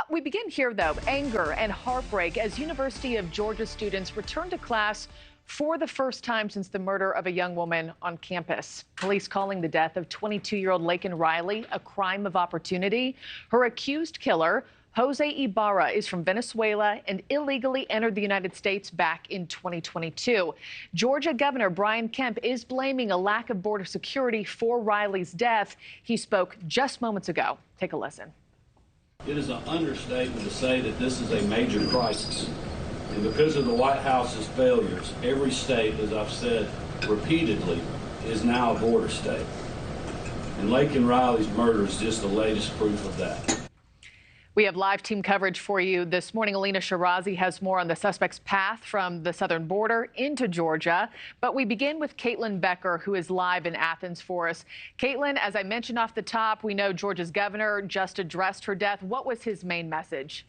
We begin here, though. Anger and heartbreak as University of Georgia students return to class for the first time since the murder of a young woman on campus. Police calling the death of 22-year-old Laken Riley a crime of opportunity. Her accused killer, Jose Ibarra, is from Venezuela and illegally entered the United States back in 2022. Georgia Governor Brian Kemp is blaming a lack of border security for Riley's death. He spoke just moments ago. Take a listen. It is an understatement to say that this is a major crisis. And because of the White House's failures, every state, as I've said repeatedly, is now a border state. And Laken Riley's murder is just the latest proof of that. We have live team coverage for you this morning. Alina Shirazi has more on the suspect's path from the southern border into Georgia. But we begin with Caitlin Becker, who is live in Athens for us. Caitlin, as I mentioned off the top, we know Georgia's governor just addressed her death. What was his main message?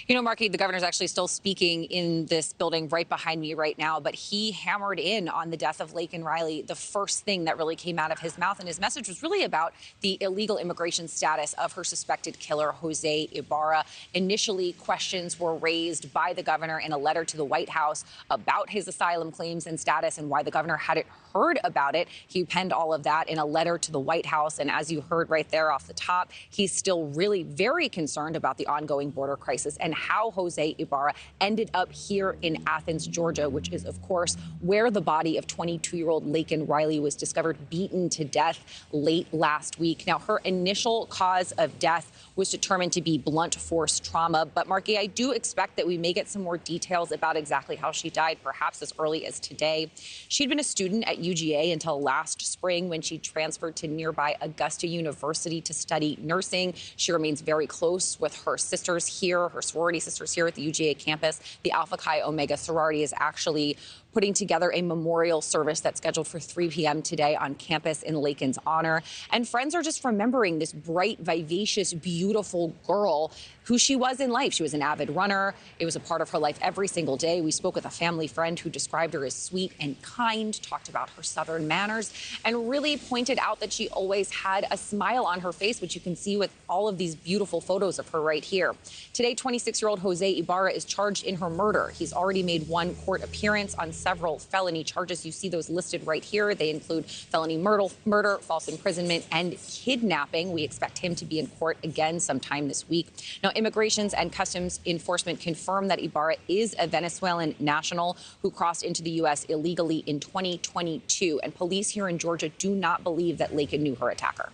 You know, Markie, the governor's actually still speaking in this building right behind me right now, but he hammered in on the death of Laken Riley, the first thing that really came out of his mouth. And his message was really about the illegal immigration status of her suspected killer, Jose Ibarra. Initially, questions were raised by the governor in a letter to the White House about his asylum claims and status and why the governor hadn't heard about it. He penned all of that in a letter to the White House. And as you heard right there off the top, he's still really very concerned about the ongoing border crisis and how Jose Ibarra ended up here in Athens, Georgia, which is, of course, where the body of 22-year-old Laken Riley was discovered beaten to death late last week. Now, her initial cause of death was determined to be blunt force trauma. But, Markie, I do expect that we may get some more details about exactly how she died, perhaps as early as today. She'd been a student at UGA until last spring when she transferred to nearby Augusta University to study nursing. She remains very close with her sisters here, her sorority sisters here at the UGA campus. The Alpha Chi Omega sorority is actually putting together a memorial service that's scheduled for 3 p.m. today on campus in Laken's honor. And friends are just remembering this bright, vivacious, beautiful girl who she was in life. She was an avid runner. It was a part of her life every single day. We spoke with a family friend who described her as sweet and kind, talked about her Southern manners, and really pointed out that she always had a smile on her face, which you can see with all of these beautiful photos of her right here. Today, 26-year-old Jose Ibarra is charged in her murder. He's already made one court appearance on several felony charges. You see those listed right here. They include felony murder, false imprisonment, and kidnapping. We expect him to be in court again sometime this week. Now, Immigrations and Customs Enforcement confirmed that Ibarra is a Venezuelan national who crossed into the U.S. illegally in 2022. And police here in Georgia do not believe that Laken knew her attacker.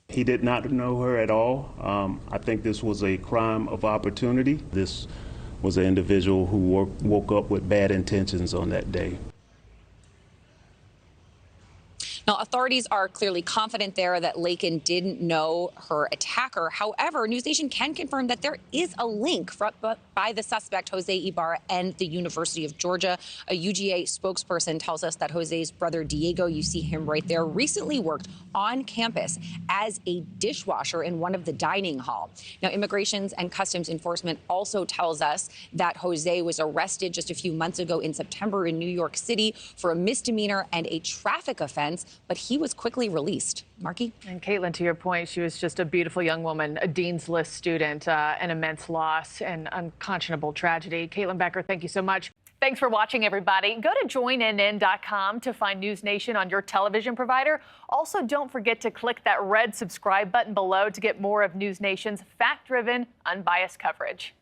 He did not know her at all. I think this was a crime of opportunity. This was an individual who woke up with bad intentions on that day. Now, authorities are clearly confident there that Laken didn't know her attacker. However, NewsNation can confirm that there is a link by the suspect, Jose Ibarra, and the University of Georgia. A UGA spokesperson tells us that Jose's brother, Diego, you see him right there, recently worked on campus as a dishwasher in one of the dining hall. Now, Immigrations and Customs Enforcement also tells us that Jose was arrested just a few months ago in September in New York City for a misdemeanor and a traffic offense, but he was quickly released. Markie? And Caitlin, to your point, she was just a beautiful young woman, a Dean's List student, an immense loss and unconscionable tragedy. Caitlin Becker, thank you so much. Thanks for watching, everybody. Go to joinnn.com to find NewsNation on your television provider. Also, don't forget to click that red subscribe button below to get more of NewsNation's fact-driven, unbiased coverage.